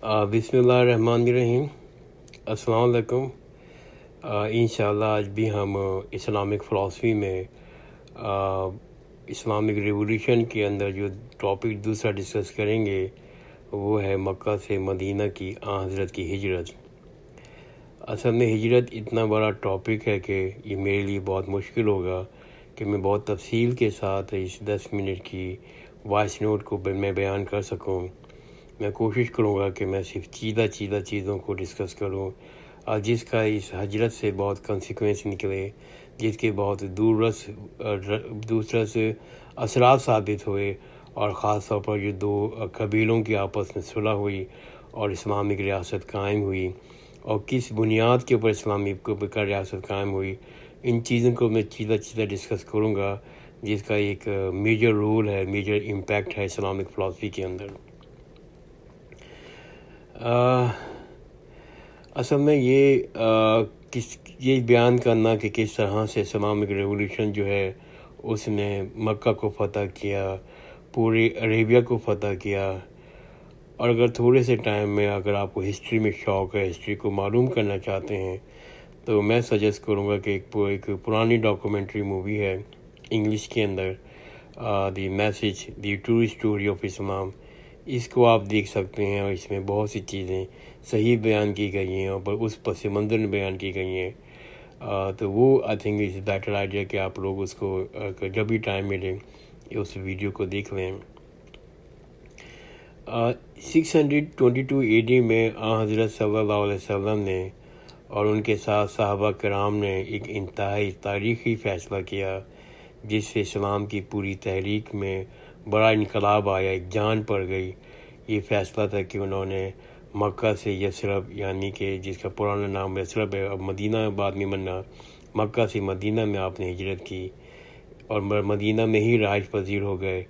بسم اللہ الرحمن الرحیم۔ السلام علیکم۔ انشاءاللہ آج بھی ہم اسلامک فلاسفی میں اسلامک ریولیوشن کے اندر جو ٹاپک دوسرا ڈسکس کریں گے وہ ہے مکہ سے مدینہ کی آن حضرت کی ہجرت۔ اصل میں ہجرت اتنا بڑا ٹاپک ہے کہ یہ میرے لیے بہت مشکل ہوگا کہ میں بہت تفصیل کے ساتھ اس 10 منٹ کی وائس نوٹ کو میں بیان کر سکوں۔ میں کوشش کروں گا کہ میں صرف چیزہ چیزوں کو ڈسکس کروں اور جس کا اس ہجرت سے بہت کنسیکوینس نکلے، جس کے بہت دورس اثرات ثابت ہوئے، اور خاص طور پر جو دو قبیلوں کی آپس میں صلح ہوئی اور اسلامک ریاست قائم ہوئی، اور کس بنیاد کے اوپر اسلامی ریاست قائم ہوئی، ان چیزوں کو میں چیزہ ڈسکس کروں گا، جس کا ایک میجر رول ہے، میجر امپیکٹ ہے اسلامک فلاسفی کے اندر۔ اصل میں یہ بیان کرنا کہ کس طرح سے اسلامک ریولیوشن جو ہے اس نے مکہ کو فتح کیا، پورے عربیہ کو فتح کیا، اور اگر تھوڑے سے ٹائم میں اگر آپ کو ہسٹری میں شوق ہے، ہسٹری کو معلوم کرنا چاہتے ہیں، تو میں سجیسٹ کروں گا کہ ایک پرانی ڈاکومنٹری مووی ہے انگلش کے اندر، the message the true story of Islam, اس کو آپ دیکھ سکتے ہیں، اور اس میں بہت سی چیزیں صحیح بیان کی گئی ہیں اور اس پس منظر میں بیان کی گئی ہیں۔ تو وہ I think is better idea کہ آپ لوگ اس کو جب بھی ٹائم ملے اس ویڈیو کو دیکھ لیں۔ 622 AD میں حضرت صلی اللہ علیہ وسلم نے اور ان کے ساتھ صحابہ کرام نے ایک انتہائی تاریخی فیصلہ کیا، جس سے اسلام کی پوری تحریک میں بڑا انقلاب آیا، ایک جان پڑ گئی۔ یہ فیصلہ تھا کہ انہوں نے مکہ سے یثرب، یعنی کہ جس کا پرانا نام یثرب ہے، اب مدینہ بعد میں بنا، مکہ سے مدینہ میں آپ نے ہجرت کی اور مدینہ میں ہی رہائش پذیر ہو گئے،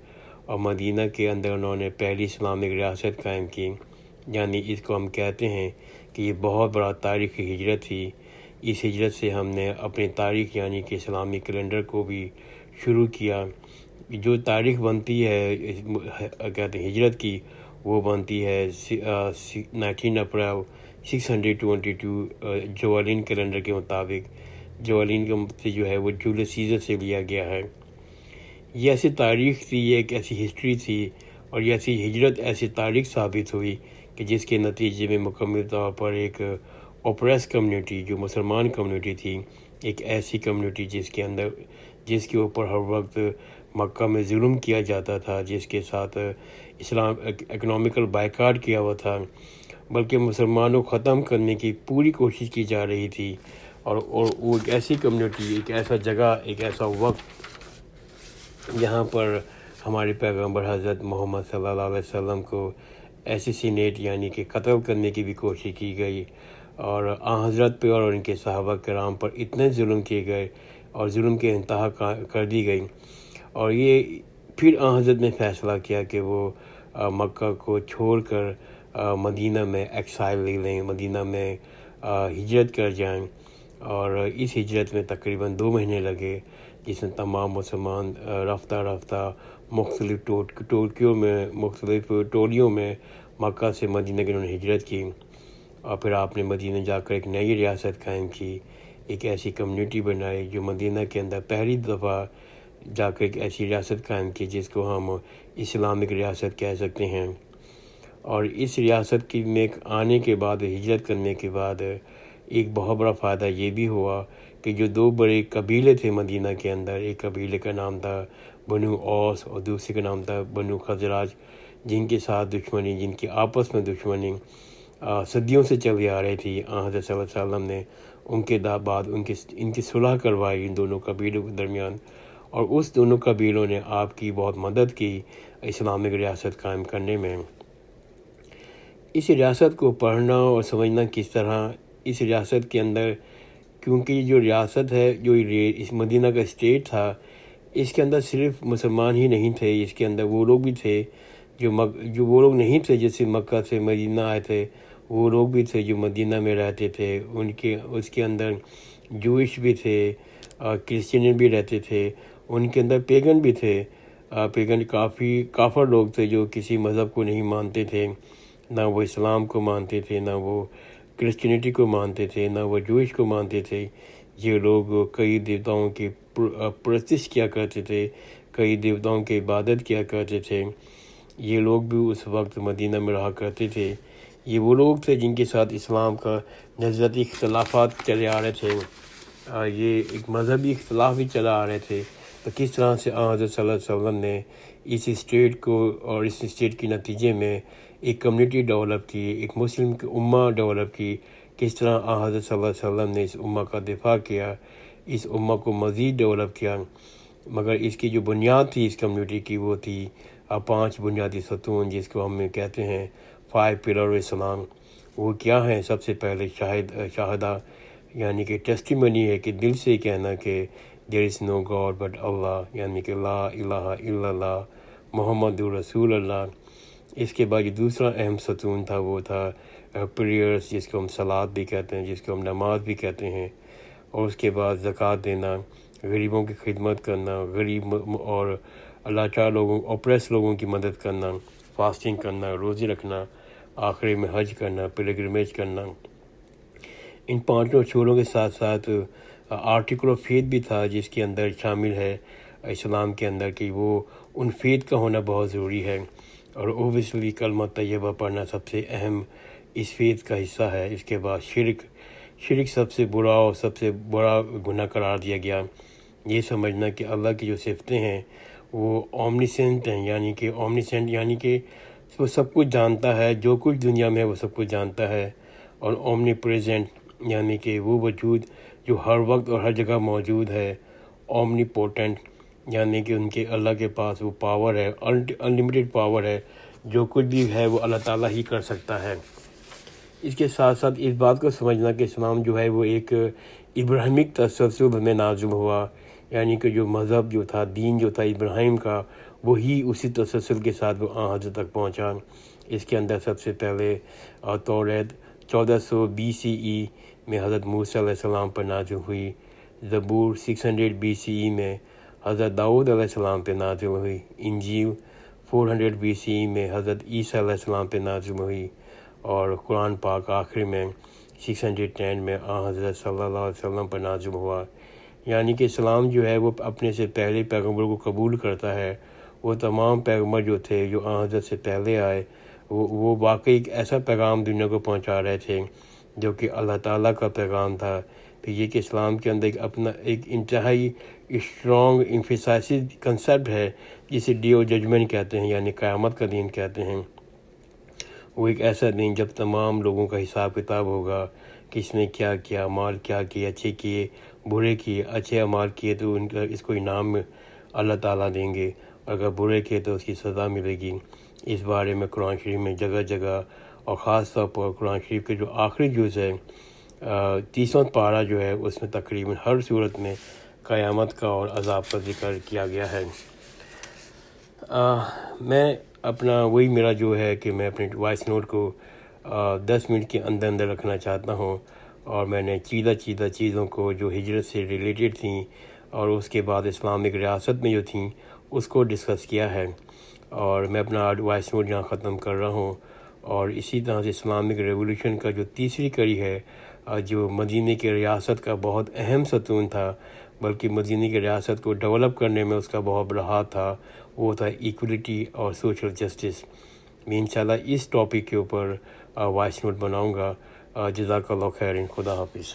اور مدینہ کے اندر انہوں نے پہلی اسلامک ریاست قائم کی۔ یعنی اس کو ہم کہتے ہیں کہ یہ بہت بڑا تاریخی ہجرت تھی۔ اس ہجرت سے ہم نے اپنی تاریخ یعنی کہ اسلامی کیلنڈر کو بھی شروع کیا۔ جو تاریخ بنتی ہے کہتے ہیں ہجرت کی، وہ بنتی ہے 19 اپریل 622 جوالین کیلنڈر کے مطابق۔ جوالین کا جو ہے وہ جولیس سیزر سے لیا گیا ہے۔ یہ ایسی تاریخ تھی، یہ ایک ایسی ہسٹری تھی، اور یہ ایسی ہجرت ایسی تاریخ ثابت ہوئی کہ جس کے نتیجے میں مکمل طور پر ایک اوپریس کمیونٹی، جو مسلمان کمیونٹی تھی، ایک ایسی کمیونٹی جس کے اوپر ہر وقت مکہ میں ظلم کیا جاتا تھا، جس کے ساتھ اسلام اکنامیکل بائیکاٹ کیا ہوا تھا، بلکہ مسلمانوں کو ختم کرنے کی پوری کوشش کی جا رہی تھی، اور وہ ایک ایسی کمیونٹی، ایک ایسا جگہ، ایک ایسا وقت جہاں پر ہمارے پیغمبر حضرت محمد صلی اللہ علیہ وسلم کو ایسیسینیٹ یعنی کہ قتل کرنے کی بھی کوشش کی گئی، اور حضرت پہ اور ان کے صحابہ کرام پر اتنے ظلم کیے گئے اور ظلم کے انتہا کر دی گئی، اور یہ پھر حضرت نے فیصلہ کیا کہ وہ مکہ کو چھوڑ کر مدینہ میں ایکسائل لے لیں، مدینہ میں ہجرت کر جائیں، اور اس ہجرت میں تقریباً 2 مہینے لگے، جس میں تمام مسلمان رفتہ رفتہ مختلف ٹولیوں میں مکہ سے مدینہ کی انہوں نے ہجرت کی، اور پھر آپ نے مدینہ جا کر ایک نئی ریاست قائم کی، ایک ایسی کمیونٹی بنائی جو مدینہ کے اندر پہلی دفعہ جا کر ایک ایسی ریاست قائم کی جس کو ہم اسلامک ریاست کہہ سکتے ہیں۔ اور اس ریاست میں آنے کے بعد، ہجرت کرنے کے بعد، ایک بہت بڑا فائدہ یہ بھی ہوا کہ جو 2 بڑے قبیلے تھے مدینہ کے اندر، ایک قبیلے کا نام تھا بنو اوس اور دوسرے کا نام تھا بنو خزرج، جن کے ساتھ دشمنی، جن کی آپس میں دشمنی صدیوں سے چلی آ رہی تھی، حضرت صلی اللہ علیہ وسلم نے ان کے بعد ان کی صلح کروائی ان دونوں قبیلوں کے درمیان، اور اس دونوں قبیلوں نے آپ کی بہت مدد کی اسلامک ریاست قائم کرنے میں۔ اس ریاست کو پڑھنا اور سمجھنا کس طرح اس ریاست کے اندر، کیونکہ یہ جو ریاست ہے، جو اس مدینہ کا اسٹیٹ تھا، اس کے اندر صرف مسلمان ہی نہیں تھے، اس کے اندر وہ لوگ بھی تھے جو وہ لوگ نہیں تھے جیسے مکہ سے مدینہ آئے تھے، وہ لوگ بھی تھے جو مدینہ میں رہتے تھے، اس کے اندر جوئش بھی تھے، کرسچین بھی رہتے تھے، ان کے اندر پیگن بھی تھے، پیگن کافر لوگ تھے جو کسی مذہب کو نہیں مانتے تھے، نہ وہ اسلام کو مانتے تھے، نہ وہ کرسچینٹی کو مانتے تھے، نہ وہ جوئش کو مانتے تھے۔ یہ لوگ کئی دیوتاؤں کی پرستش کیا کرتے تھے، کئی دیوتاؤں کی عبادت کیا کرتے تھے۔ یہ لوگ بھی اس وقت مدینہ میں رہا کرتے تھے۔ یہ وہ لوگ تھے جن کے ساتھ اسلام کا نظریاتی اختلافات چلے آ رہے تھے، یہ ایک مذہبی اختلاف بھی چلا آ رہے تھے۔ تو کس طرح سے حضرت صلی اللہ علیہ وسلم نے اس اسٹیٹ کو اور اس اسٹیٹ کے نتیجے میں ایک کمیونٹی ڈیولپ کی، ایک مسلم کی امہ ڈیولپ کی، کس طرح حضرت صلی اللہ علیہ وسلم نے اس امہ کا دفاع کیا، اس امہ کو مزید ڈیولپ کیا۔ مگر اس کی جو بنیاد تھی اس کمیونٹی کی، وہ تھی 5 بنیادی ستون، جس کو ہم کہتے ہیں 5 پلر اسلام۔ وہ کیا ہیں؟ سب سے پہلے شہادہ، یعنی کہ ٹیسٹیمنی ہے کہ دل سے کہنا کہ دیر از نو گاڈ بٹ اللہ، یعنی کہ لا الہ الا اللہ محمد رسول اللہ۔ اس کے بعد جو دوسرا اہم ستون تھا وہ تھا پریئرس، جس کو ہم صلات بھی کہتے ہیں، جس کو ہم نماز بھی کہتے ہیں۔ اور اس کے بعد زکوٰۃ دینا، غریبوں کی خدمت کرنا، غریب اور لاچار لوگوں، اوپریس لوگوں کی مدد کرنا، فاسٹنگ کرنا، روزے رکھنا، آخری میں حج کرنا، پلگرمیج کرنا۔ ان 5 اصولوں کے ساتھ ساتھ آرٹیکل آف فیتھ بھی تھا، جس کے اندر شامل ہے اسلام کے اندر کہ وہ ان فیتھ کا ہونا بہت ضروری ہے، اور اوبیسلی کلمہ طیبہ پڑھنا سب سے اہم اس فیتھ کا حصہ ہے۔ اس کے بعد شرک سب سے برا اور سب سے بڑا گناہ قرار دیا گیا۔ یہ سمجھنا کہ اللہ کی جو صفتیں ہیں وہ اومنیسینٹ ہیں، یعنی کہ وہ سب کچھ جانتا ہے، جو کچھ دنیا میں ہے وہ سب کچھ جانتا ہے، اور اومنی پریزنٹ یعنی کہ وہ وجود جو ہر وقت اور ہر جگہ موجود ہے، اومنی پوٹنٹ یعنی کہ ان کے اللہ کے پاس وہ پاور ہے، انلمیٹڈ پاور ہے، جو کچھ بھی ہے وہ اللہ تعالیٰ ہی کر سکتا ہے۔ اس کے ساتھ ساتھ اس بات کو سمجھنا کہ اسلام جو ہے وہ ایک ابراہیمک تسلسل میں نازل ہوا، یعنی کہ جو مذہب جو تھا، دین جو تھا ابراہیم کا، وہی اسی تسلسل کے ساتھ وہ حضرت تک پہنچا۔ اس کے اندر سب سے پہلے توریت 1400 BCE میں حضرت موسیٰ علیہ السلام پر نازل ہوئی، زبور 600 BCE میں حضرت داؤد علیہ السلام پہ نازل ہوئی، انجیل 400 BCE میں حضرت عیسیٰ علیہ السلام پہ نازل ہوئی، اور قرآن پاک آخر میں 610 میں حضرت صلی اللہ علیہ وسلم پر نازل ہوا۔ یعنی کہ اسلام جو ہے وہ اپنے سے پہلے پیغمبروں کو قبول کرتا ہے۔ وہ تمام پیغمبر جو تھے جو حضرت سے پہلے آئے، وہ واقعی ایک ایسا پیغام دنیا کو پہنچا رہے تھے جو کہ اللہ تعالیٰ کا پیغام تھا۔ پھر یہ کہ اسلام کے اندر ایک انتہائی اسٹرانگ ایمفیسائزڈ کنسیپٹ ہے، جسے ڈے آف ججمنٹ کہتے ہیں، یعنی قیامت کا دن کہتے ہیں۔ وہ ایک ایسا دن جب تمام لوگوں کا حساب کتاب ہوگا، کس نے کیا کیا، اعمال کیا کیے، اچھے کیے، برے کیے۔ اچھے اعمال کیے تو اس کو انعام اللہ تعالیٰ دیں گے، اگر برے کیے تو اس کی سزا ملے گی۔ اس بارے میں قرآن شریف میں جگہ جگہ، اور خاص طور پر قرآن شریف کے جو آخری جز ہے 30واں پارہ جو ہے، اس میں تقریباً ہر صورت میں قیامت کا اور عذاب کا ذکر کیا گیا ہے۔ میں میرا جو ہے کہ میں اپنے وائس نوٹ کو 10 منٹ کے اندر رکھنا چاہتا ہوں، اور میں نے چیدہ چیزوں کو جو ہجرت سے ریلیٹڈ تھیں اور اس کے بعد اسلامک ریاست میں جو تھیں اس کو ڈسکس کیا ہے، اور میں اپنا وائس نوٹ یہاں ختم کر رہا ہوں۔ اور اسی طرح سے اسلامک ریولوشن کا جو تیسری کڑی ہے، جو مدینہ کی ریاست کا بہت اہم ستون تھا، بلکہ مدینہ کی ریاست کو ڈیولپ کرنے میں اس کا بہت بڑا ہاتھ تھا، وہ تھا ایکولیٹی اور سوشل جسٹس۔ میں انشاءاللہ اس ٹاپک کے اوپر وائس نوٹ بناؤں گا۔ جزاک اللہ خیر، خدا حافظ۔